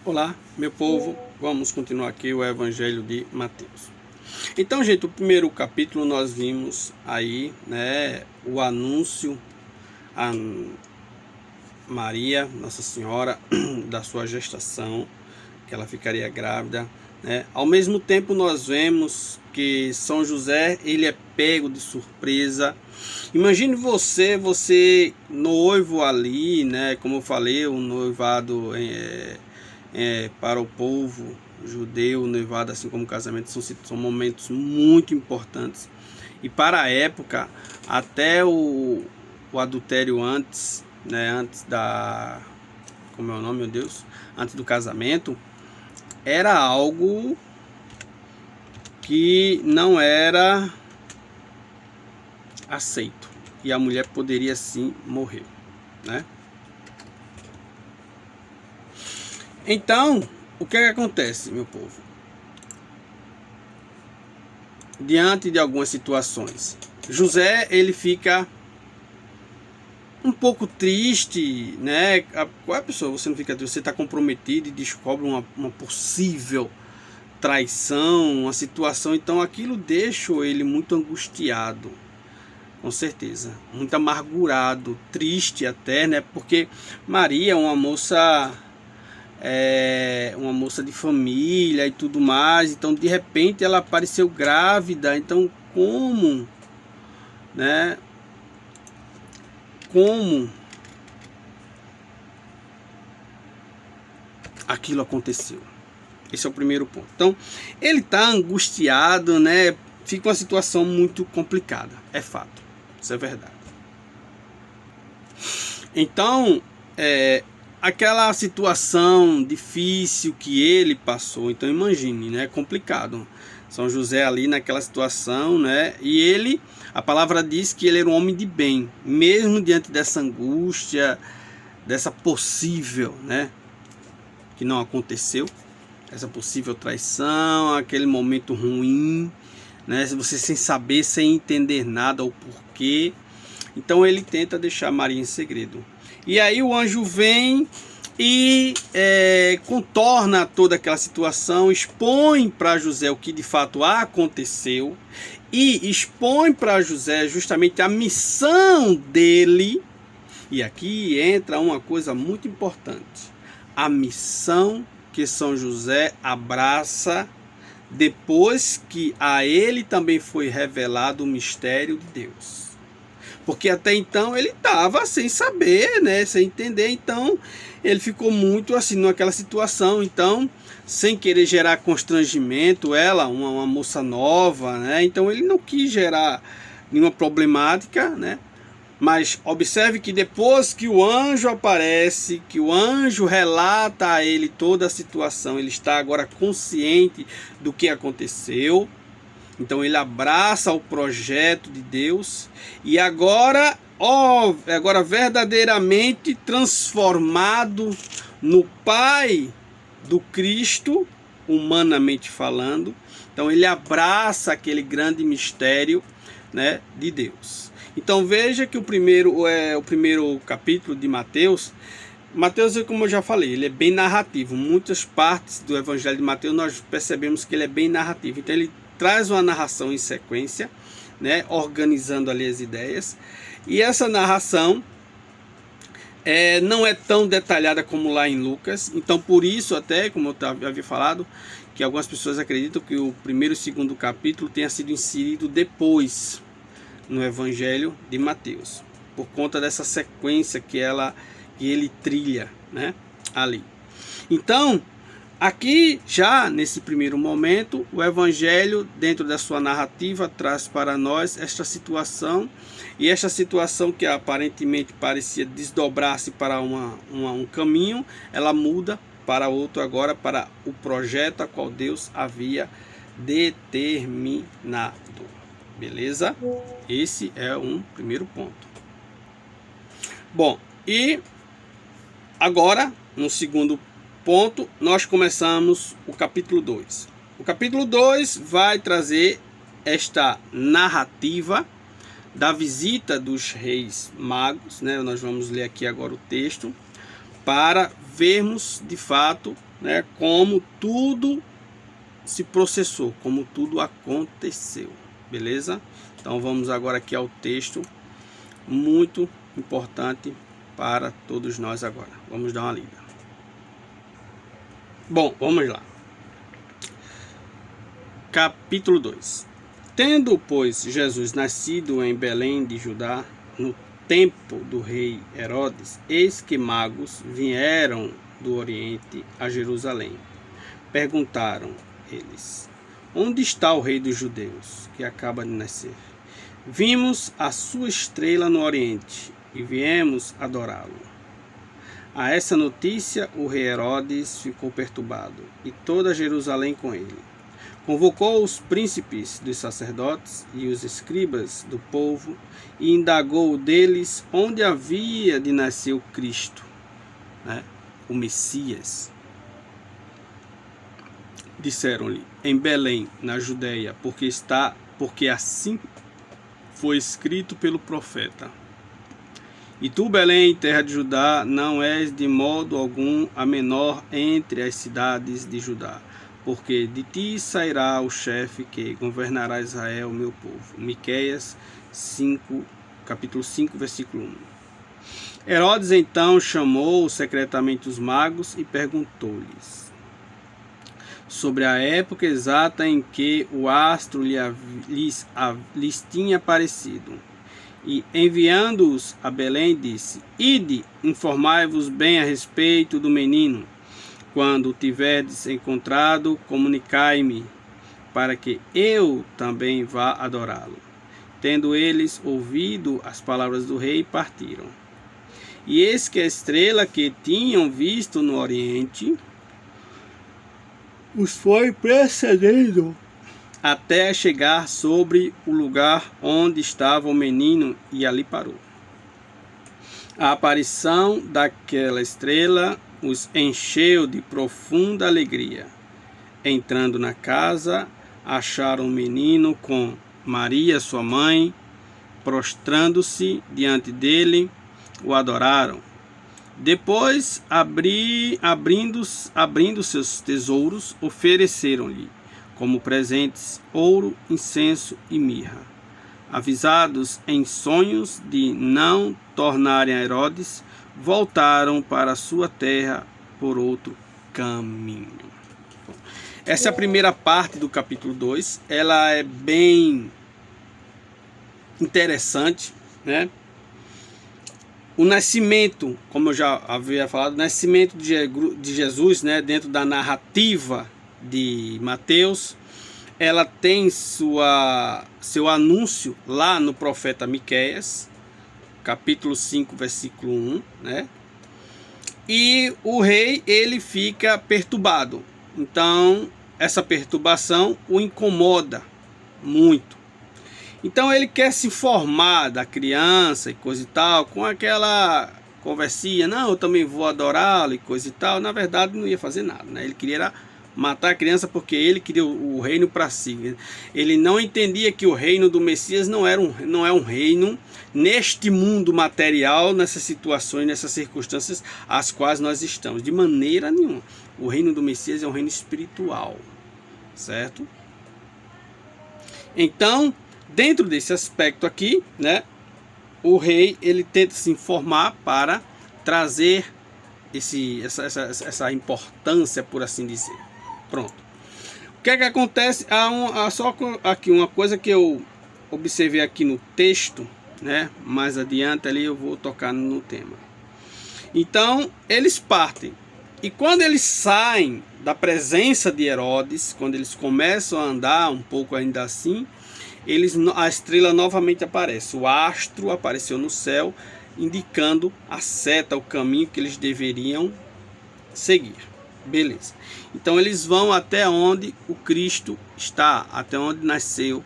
Olá, meu povo, vamos continuar aqui o Evangelho de Mateus. Então, gente, o primeiro capítulo nós vimos aí, né, o anúncio a Maria, Nossa Senhora, da sua gestação, que ela ficaria grávida, né? Ao mesmo tempo nós vemos que São José, ele é pego de surpresa. Imagine você noivo ali, né? Como eu falei, o noivado para o povo judeu, o noivado, assim como o casamento, são momentos muito importantes. E para a época, até o adultério antes, né? Antes da... Como é o nome, meu Deus? Antes do casamento, era algo que não era aceito. E a mulher poderia sim morrer, né? Então, o que acontece, meu povo? Diante de algumas situações, José, ele fica um pouco triste, né? Qual é a pessoa? Você não fica triste, você está comprometido e descobre uma possível traição, uma situação, então aquilo deixa ele muito angustiado, com certeza, muito amargurado, triste até, né? Porque Maria é uma moça de família e tudo mais, então de repente ela apareceu grávida, então como, né? Como aquilo aconteceu? Esse é o primeiro ponto. Então, ele está angustiado, né? Fica uma situação muito complicada. É fato. Isso é verdade. Então, aquela situação difícil que ele passou, então imagine, né? É complicado. São José ali naquela situação, né? E ele, a palavra diz que ele era um homem de bem, mesmo diante dessa angústia, dessa possível, né? Que não aconteceu. Essa possível traição, aquele momento ruim, né? Você sem saber, sem entender nada o porquê. Então ele tenta deixar Maria em segredo. E aí o anjo vem e contorna toda aquela situação, expõe para José o que de fato aconteceu e expõe para José justamente a missão dele. E aqui entra uma coisa muito importante: a missão que São José abraça depois que a ele também foi revelado o mistério de Deus. Porque até então ele estava sem saber, né, sem entender, então ele ficou muito assim naquela situação, então sem querer gerar constrangimento, ela, uma moça nova, né, então ele não quis gerar nenhuma problemática, né. Mas observe que depois que o anjo aparece, que o anjo relata a ele toda a situação, ele está agora consciente do que aconteceu. Então ele abraça o projeto de Deus e agora verdadeiramente transformado no Pai do Cristo, humanamente falando. Então ele abraça aquele grande mistério, né, de Deus. Então veja que o primeiro capítulo de Mateus, como eu já falei, ele é bem narrativo. Muitas partes do Evangelho de Mateus nós percebemos que ele é bem narrativo. Então ele traz uma narração em sequência, né, organizando ali as ideias. E essa narração não é tão detalhada como lá em Lucas. Então por isso até, como eu havia falado, que algumas pessoas acreditam que o primeiro e segundo capítulo tenha sido inserido depois no Evangelho de Mateus, por conta dessa sequência que ele trilha, né, ali. Então, aqui já nesse primeiro momento, o Evangelho, dentro da sua narrativa, traz para nós esta situação, e esta situação que aparentemente parecia desdobrar-se para um caminho, ela muda para outro agora, para o projeto a qual Deus havia determinado. Beleza? Esse é um primeiro ponto. Bom, e agora, no segundo ponto, nós começamos o capítulo 2. O capítulo 2 vai trazer esta narrativa da visita dos reis magos, né? Nós vamos ler aqui agora o texto, para vermos de fato né, como tudo se processou, como tudo aconteceu, beleza? Então vamos agora aqui ao texto, muito importante para todos nós agora. Vamos dar uma lida. Bom, vamos lá. Capítulo 2. Tendo, pois, Jesus nascido em Belém de Judá, no tempo do rei Herodes, eis que magos vieram do Oriente a Jerusalém. Perguntaram eles: onde está o rei dos judeus, que acaba de nascer? Vimos a sua estrela no Oriente e viemos adorá-lo. A essa notícia o rei Herodes ficou perturbado, e toda Jerusalém com ele. Convocou os príncipes dos sacerdotes e os escribas do povo e indagou deles onde havia de nascer o Cristo, né, o Messias. Disseram-lhe: em Belém, na Judeia, porque assim foi escrito pelo profeta. E tu, Belém, terra de Judá, não és de modo algum a menor entre as cidades de Judá, porque de ti sairá o chefe que governará Israel, meu povo. Miqueias 5, capítulo 5, versículo 1. Herodes então chamou secretamente os magos e perguntou-lhes sobre a época exata em que o astro lhes tinha aparecido. E enviando-os a Belém, disse: ide, informai-vos bem a respeito do menino. Quando o tiverdes encontrado, comunicai-me, para que eu também vá adorá-lo. Tendo eles ouvido as palavras do rei, partiram. E eis que a estrela que tinham visto no Oriente os foi precedendo até chegar sobre o lugar onde estava o menino, e ali parou. A aparição daquela estrela os encheu de profunda alegria. Entrando na casa, acharam o menino com Maria, sua mãe. Prostrando-se diante dele, o adoraram. Depois, abrindo seus tesouros, ofereceram-lhe como presentes ouro, incenso e mirra. Avisados em sonhos de não tornarem a Herodes, voltaram para a sua terra por outro caminho. Bom, essa é a primeira parte do capítulo 2. Ela é bem interessante, né? O nascimento, como eu já havia falado, o nascimento de Jesus, né, dentro da narrativa de Mateus, ela tem seu anúncio lá no profeta Miqueias, capítulo 5, versículo 1, né? E o rei, ele fica perturbado. Então, essa perturbação o incomoda muito. Então, ele quer se informar da criança e coisa e tal, com aquela conversinha: não, eu também vou adorá-lo e coisa e tal. Na verdade, não ia fazer nada, né? Ele queria matar a criança porque ele queria o reino para si. Ele não entendia que o reino do Messias não é um reino neste mundo material, nessas situações, nessas circunstâncias as quais nós estamos. De maneira nenhuma. O reino do Messias é um reino espiritual, certo? Então, dentro desse aspecto aqui, né, o rei, ele tenta se informar para trazer essa importância, por assim dizer. Pronto. O que é que acontece? Há só aqui uma coisa que eu observei aqui no texto, né? Mais adiante ali eu vou tocar no tema. Então, eles partem. E quando eles saem da presença de Herodes, quando eles começam a andar um pouco ainda assim, a estrela novamente aparece. O astro apareceu no céu, indicando a seta, o caminho que eles deveriam seguir. Beleza. Então eles vão até onde o Cristo está, até onde nasceu,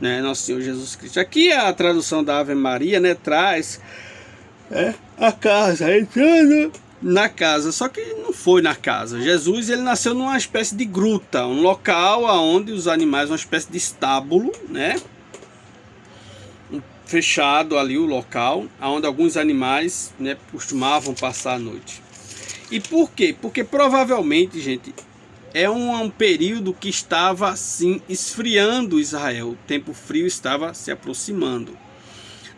né, nosso Senhor Jesus Cristo. Aqui a tradução da Ave Maria, né, traz a casa, entrando na casa. Só que não foi na casa. Jesus, ele nasceu numa espécie de gruta, um local onde os animais, uma espécie de estábulo, né, fechado ali o local, onde alguns animais, né, costumavam passar a noite. E por quê? Porque provavelmente, gente, é um período que estava assim esfriando Israel. O tempo frio estava se aproximando.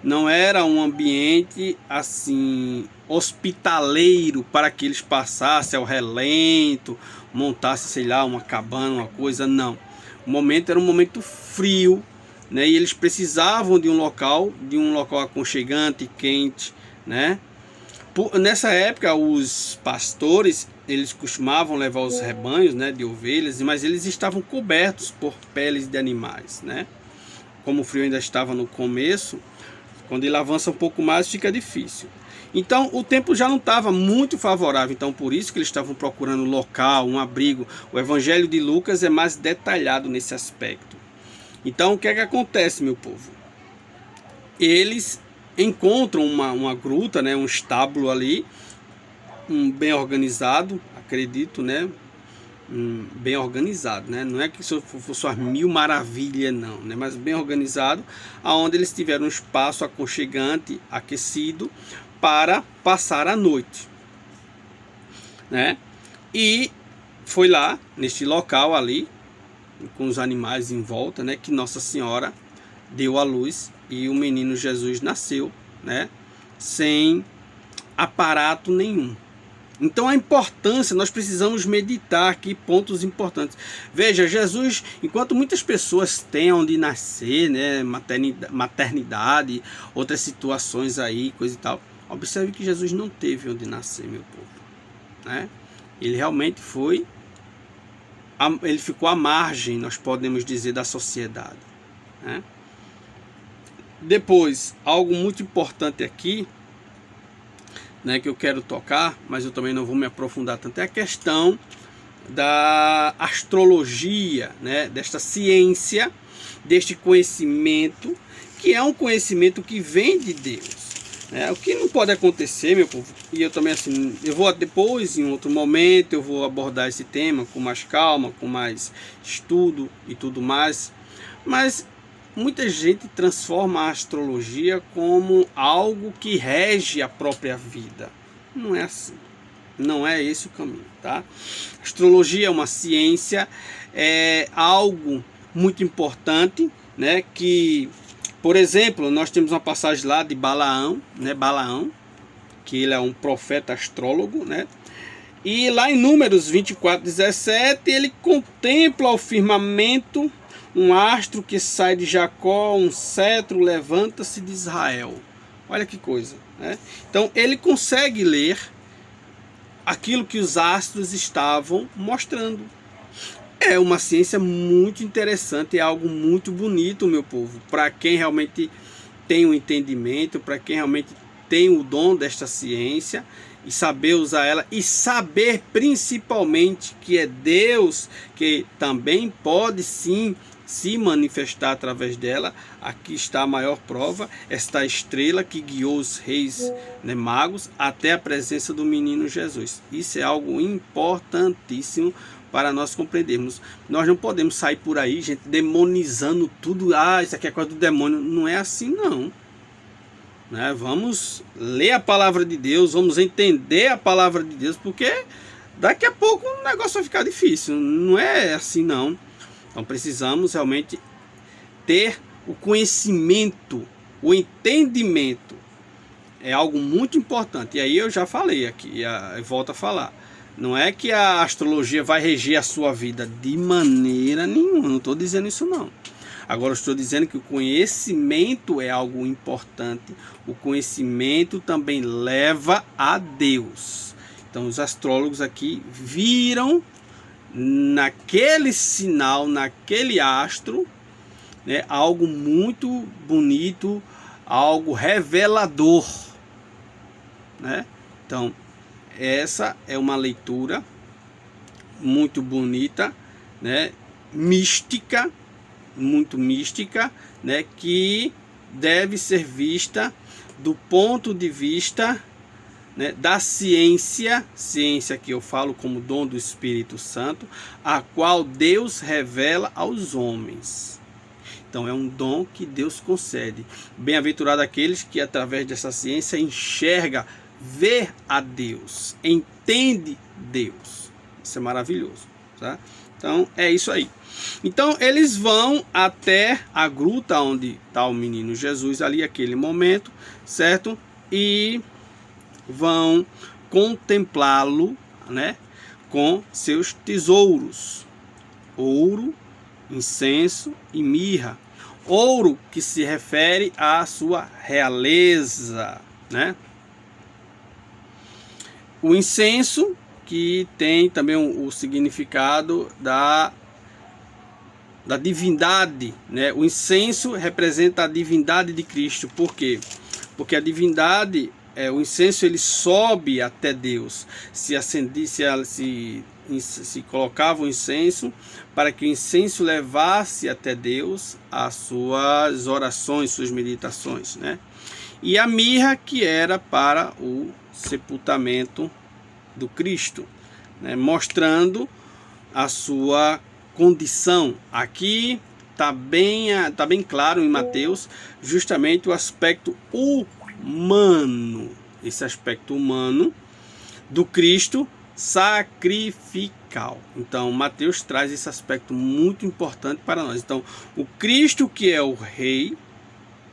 Não era um ambiente assim hospitaleiro para que eles passassem ao relento, montassem, sei lá, uma cabana, uma coisa, não. O momento era um momento frio, né? E eles precisavam de um local aconchegante, quente, né? Nessa época, os pastores, eles costumavam levar os rebanhos, né, de ovelhas, mas eles estavam cobertos por peles de animais, né? Como o frio ainda estava no começo, quando ele avança um pouco mais, fica difícil. Então, o tempo já não estava muito favorável. Então, por isso que eles estavam procurando um local, um abrigo. O Evangelho de Lucas é mais detalhado nesse aspecto. Então, o que é que acontece, meu povo? Eles encontram uma gruta, né, um estábulo ali, bem organizado, acredito, né? Bem organizado, né? Não é que isso fosse uma mil maravilhas, não, né? Mas bem organizado, aonde eles tiveram um espaço aconchegante, aquecido, para passar a noite, né? E foi lá, neste local ali, com os animais em volta, né? Que Nossa Senhora deu à luz e o menino Jesus nasceu, né? Sem aparato nenhum. Então a importância, nós precisamos meditar aqui pontos importantes. Veja, Jesus, enquanto muitas pessoas têm onde nascer, né, maternidade, outras situações aí, coisa e tal, observe que Jesus não teve onde nascer, meu povo, né? Ele realmente ele ficou à margem, nós podemos dizer, da sociedade, né? Depois, algo muito importante aqui, né, que eu quero tocar, mas eu também não vou me aprofundar tanto, é a questão da astrologia, né, desta ciência, deste conhecimento, que é um conhecimento que vem de Deus, né? O que não pode acontecer, meu povo, e eu também assim, eu vou depois, em outro momento, eu vou abordar esse tema com mais calma, com mais estudo e tudo mais, mas muita gente transforma a astrologia como algo que rege a própria vida. Não é assim. Não é esse o caminho, tá? Astrologia é uma ciência, é algo muito importante, né? Que, por exemplo, nós temos uma passagem lá de Balaão, né? Balaão, que ele é um profeta astrólogo, né? E lá em Números 24:17, ele contempla o firmamento, um astro que sai de Jacó, um cetro levanta-se de Israel. Olha que coisa, né? Então ele consegue ler aquilo que os astros estavam mostrando. É uma ciência muito interessante, é algo muito bonito, meu povo, para quem realmente tem o entendimento, para quem realmente tem o dom desta ciência e saber usar ela, e saber principalmente que é Deus que também pode sim se manifestar através dela. Aqui está a maior prova, esta estrela que guiou os reis, né, magos até a presença do menino Jesus. Isso é algo importantíssimo para nós compreendermos. Nós não podemos sair por aí, gente, demonizando tudo. Ah, isso aqui é coisa do demônio. Não é assim, não, né? Vamos ler a palavra de Deus, vamos entender a palavra de Deus, porque daqui a pouco o negócio vai ficar difícil. Não é assim, não. Então precisamos realmente ter o conhecimento, o entendimento. É algo muito importante. E aí eu já falei aqui, e volto a falar. Não é que a astrologia vai reger a sua vida de maneira nenhuma. Não estou dizendo isso, não. Agora eu estou dizendo que o conhecimento é algo importante. O conhecimento também leva a Deus. Então os astrólogos aqui viram naquele sinal, naquele astro, né, algo muito bonito, algo revelador, né? Então essa é uma leitura muito bonita, né, mística, muito mística, né, que deve ser vista do ponto de vista, né, da ciência que eu falo como dom do Espírito Santo, a qual Deus revela aos homens. Então é um dom que Deus concede. Bem-aventurado aqueles que através dessa ciência enxerga vê a Deus, entende Deus. Isso é maravilhoso, tá? Então é isso aí. Então eles vão até a gruta onde está o menino Jesus ali, aquele momento, certo? E vão contemplá-lo, né, com seus tesouros, ouro, incenso e mirra. Ouro que se refere à sua realeza, né? O incenso, que tem também o significado da divindade, né? O incenso representa a divindade de Cristo. Por quê? Porque a divindade, o incenso, ele sobe até Deus. Se colocava o incenso para que o incenso levasse até Deus as suas orações, suas meditações, né? E a mirra, que era para o sepultamento do Cristo, né? Mostrando a sua condição. Aqui tá bem claro em Mateus justamente o aspecto humano, esse aspecto humano do Cristo sacrificial. Então Mateus traz esse aspecto muito importante para nós. Então o Cristo, que é o Rei,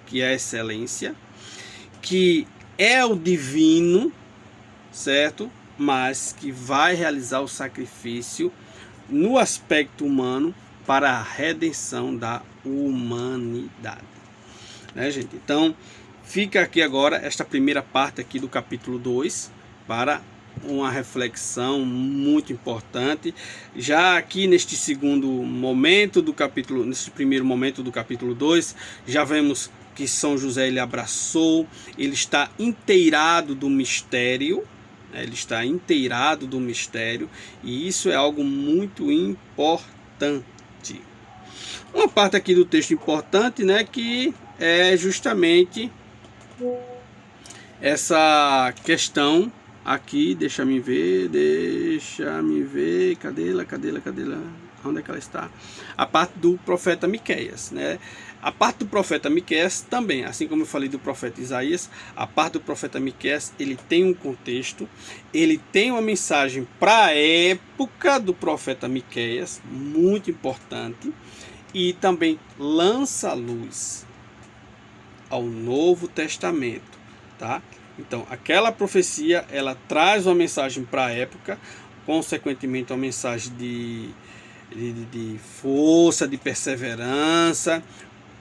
que é a excelência, que é o divino, certo? Mas que vai realizar o sacrifício no aspecto humano para a redenção da humanidade, né, gente? Então fica aqui agora esta primeira parte aqui do capítulo 2 para uma reflexão muito importante. Já aqui neste segundo momento do capítulo, neste primeiro momento do capítulo 2, já vemos que São José, ele abraçou, ele está inteirado do mistério, ele está inteirado do mistério, e isso é algo muito importante. Uma parte aqui do texto importante, né, que é justamente essa questão aqui, deixa me ver, cadê ela, onde é que ela está? A parte do profeta Miqueias, né? A parte do profeta Miqueias também, assim como eu falei do profeta Isaías, a parte do profeta Miqueias, ele tem um contexto, ele tem uma mensagem para a época do profeta Miqueias, muito importante, e também lança luz ao Novo Testamento, tá? Então, aquela profecia, ela traz uma mensagem para a época, consequentemente uma mensagem de força, de perseverança,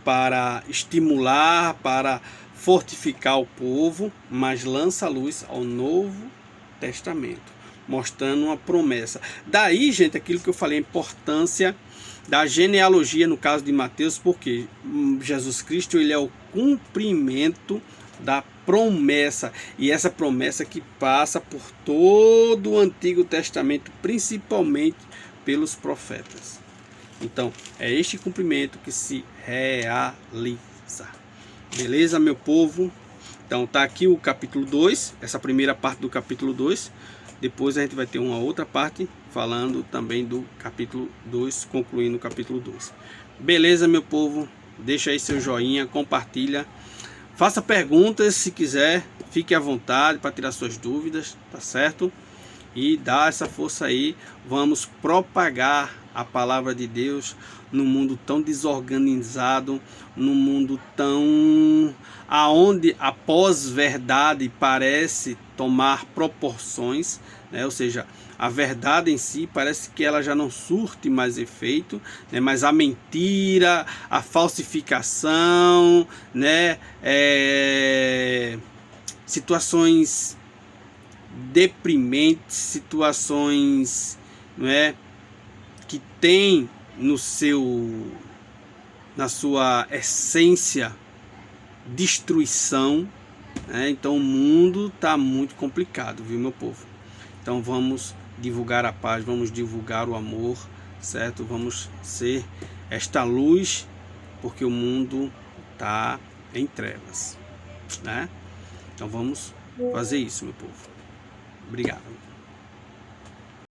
para estimular, para fortificar o povo, mas lança luz ao Novo Testamento, mostrando uma promessa. Daí, gente, aquilo que eu falei, a importância da genealogia no caso de Mateus, porque Jesus Cristo, ele é o cumprimento da promessa, e essa promessa que passa por todo o Antigo Testamento, principalmente pelos profetas. Então, é este cumprimento que se realiza. Beleza, meu povo? Então, tá aqui o capítulo 2, essa primeira parte do capítulo 2. Depois a gente vai ter uma outra parte falando também do capítulo 2, concluindo o capítulo 2. Beleza, meu povo? Deixa aí seu joinha, compartilha. Faça perguntas se quiser, fique à vontade para tirar suas dúvidas, tá certo? E dá essa força aí, vamos propagar a palavra de Deus num mundo tão desorganizado, num mundo tão aonde a pós-verdade parece tomar proporções, né? Ou seja, a verdade em si parece que ela já não surte mais efeito, né? Mas a mentira, a falsificação, né? Situações deprimentes, situações, não é, que tem na sua essência destruição, né? Então o mundo está muito complicado, viu, meu povo? Então vamos divulgar a paz, vamos divulgar o amor, certo? Vamos ser esta luz, porque o mundo está em trevas, né? Então vamos fazer isso, meu povo. Obrigado.